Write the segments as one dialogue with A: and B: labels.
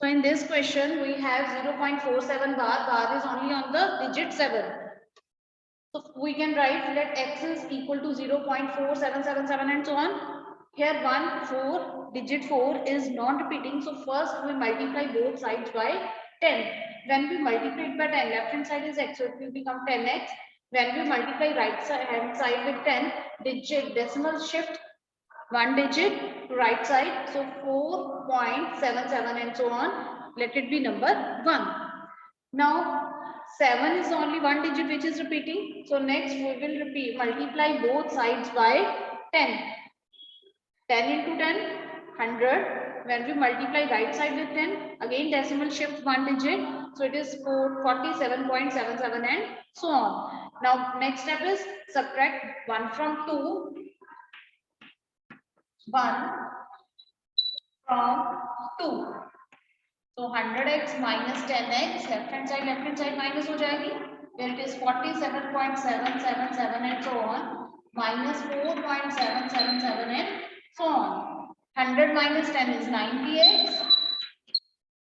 A: So in this question, we have 0.47 bar. Bar is only on the digit 7. So we can write let x is equal to 0.4777 and so on. Here 1, 4, digit 4 is non-repeating. So first we multiply both sides by 10. When we multiply it by 10, left hand side is x, so it will become 10x. When we multiply right hand side with 10, digit decimal shift one digit to right side, so 4.77 and so on. Let it be number 1. Now 7 is only one digit which is repeating, so next we will repeat multiply both sides by 10. 10 into 10, 100. When we multiply right side with 10, again decimal shift one digit, so it is 47.77 and so on. Now next step is subtract 1 from 2, 1 from 2. So 100x minus 10x, left hand side minus हो जाएगी. Where it is 47.777 and so on, minus 4.777 and so on. 100 minus 10 is 90x.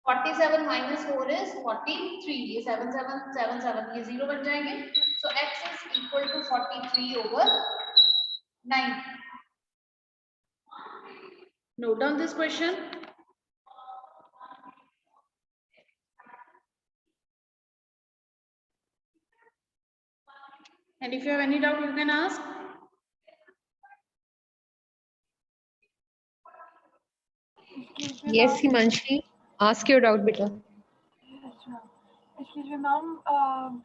A: 47 minus 4 is 43. ये 7777 ये 0 बन जाएंगे. So x is equal to 43 over 9. Note down this question. And if you have any doubt, you can ask.
B: Yes, Himanshi. Ask your doubt, beta.
C: Excuse me, ma'am.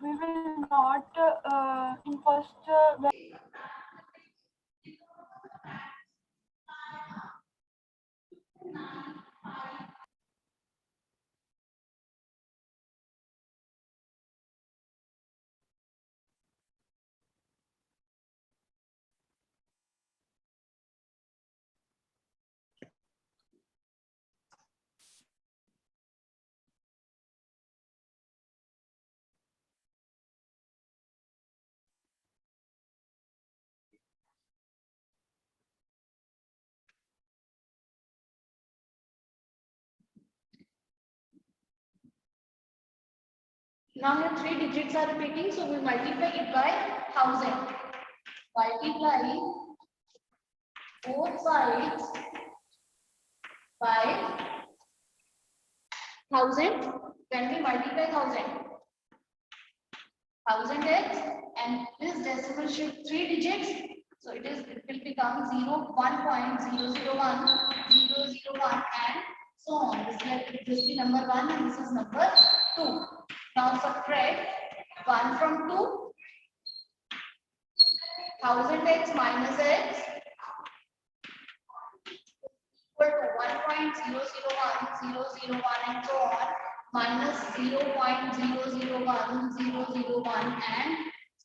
C: We will not in first.
A: Now your 3 digits are repeating, so we multiply it by 1000. Multiply both sides by 1000. When we multiply 1000x, and this decimal shift 3 digits, so it will become 1.001, 001 and so on. This is number 1 and this is number 2. Now subtract 1 from 2, 1000x minus x equal to 1.001001 and so on, minus 0.001001 and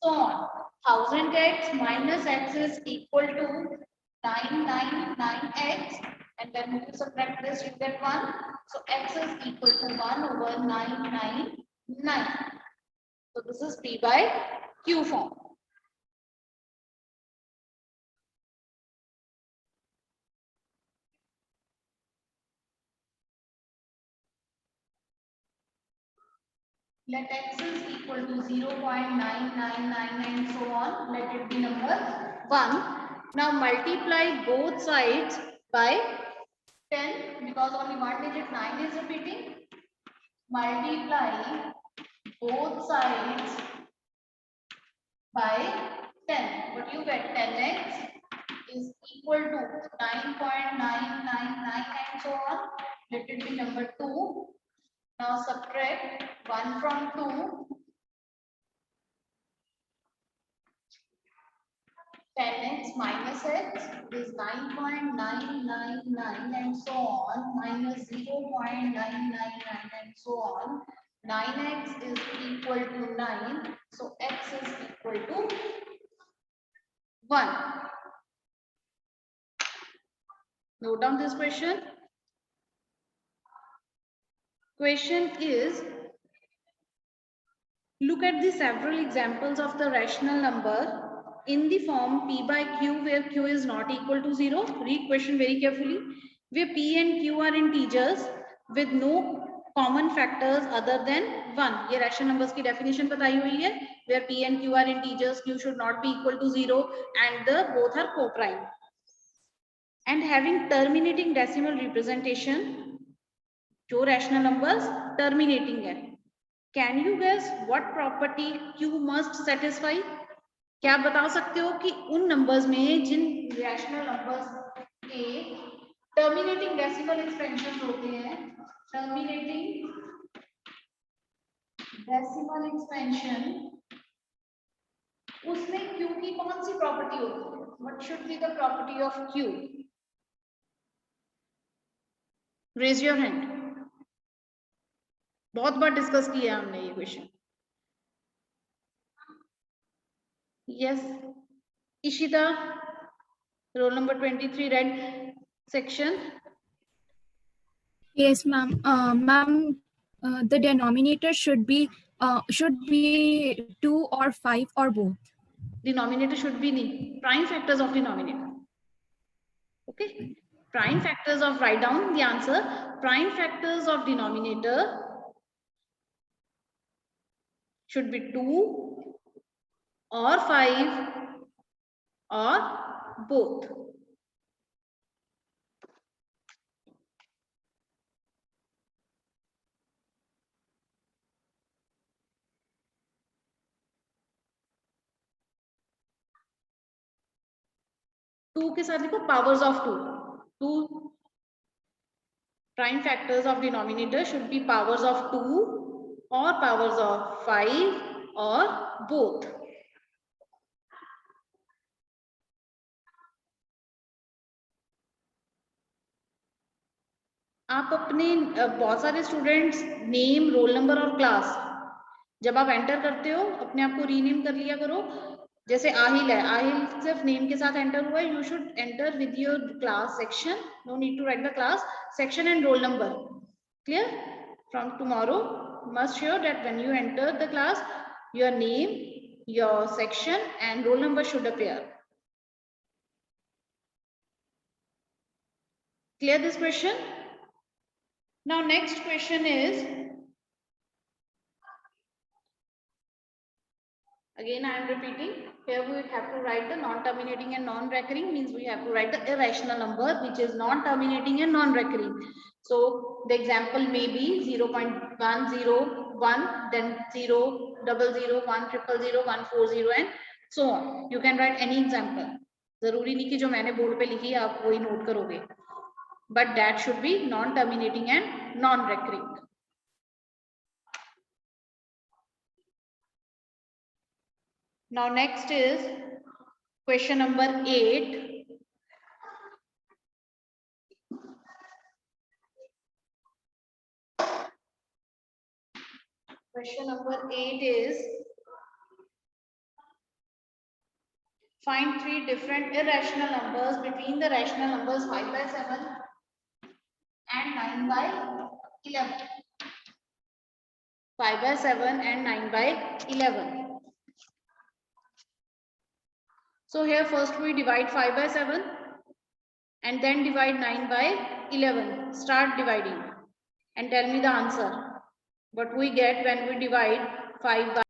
A: so on. 1000x minus x is equal to 999x, and then when you subtract this you get 1. So x is equal to 1 over 999. So this is P by Q form. Let x is equal to 0.999 and so on. Let it be number 1. Now multiply both sides by 10 because only one digit 9 is repeating. Multiply both sides by 10. What you get? 10x is equal to 9.999 and so on. Let it be number 2. Now subtract 1 from 2. 10x minus x is 9.999 and so on, minus 0.999 and so on. 9x is equal to 9, so x is equal to 1. Note down this question. Question is, look at the several examples of the rational number in the form P by Q where Q is not equal to 0. Read question very carefully. Where P and Q are integers with no common factors other than 1. ये rational numbers की definition बताई हुई है, where p and q are integers, q should not be equal to 0 and the both are co-prime. And having terminating decimal representation, जो rational numbers terminating है. Can you guess what property q must satisfy? क्या आप बता सकते हो कि उन numbers में जिन rational numbers के terminating decimal expansions होते हैं, terminating decimal expansion, उसमें q की कौन सी प्रॉपर्टी होती है? What should be the property of q? Raise your hand. बहुत बार डिस्कस किया हमने ये question. Yes, Ishita, roll number 23, red section.
D: Yes, ma'am. The denominator should be 2 or 5 or both.
A: Denominator should be the prime factors of denominator. Okay, prime factors of, write down the answer. Prime factors of denominator should be 2 or 5 or both. To के साथ लिखो powers of 2. 2 prime factors of denominator should be powers of 2 or powers of 5 or both. आप अपने बहुत सारे students name, roll number और class जब आप एंटर करते हो अपने आप को रीनेम कर लिया करो. जैसे आहिल है, आहिल सिर्फ नेम के साथ एंटर हुआ है. You should enter with your class section. No need to write the class section and roll number. Clear? From tomorrow must sure that when you enter the class your name, your section and roll number should appear. Clear this question? Now next question is, again I am repeating, here we have to write the non-terminating and non-recurring, means we have to write the irrational number which is non-terminating and non-recurring. So the example may be 0.101, then 0, 00, 1, 000, 140 and so on. You can write any example. जरूरी नहीं कि जो मैंने board पे लिखी है आप वही नोट करोगे. But that should be non-terminating and non-recurring. Now next is question number 8. Question number 8 is, find 3 different irrational numbers between the rational numbers 5 by 7 and 9 by 11. 5 by 7 and 9 by 11. So here first we divide 5 by 7 and then divide 9 by 11. Start dividing and tell me the answer. What we get when we divide 5 by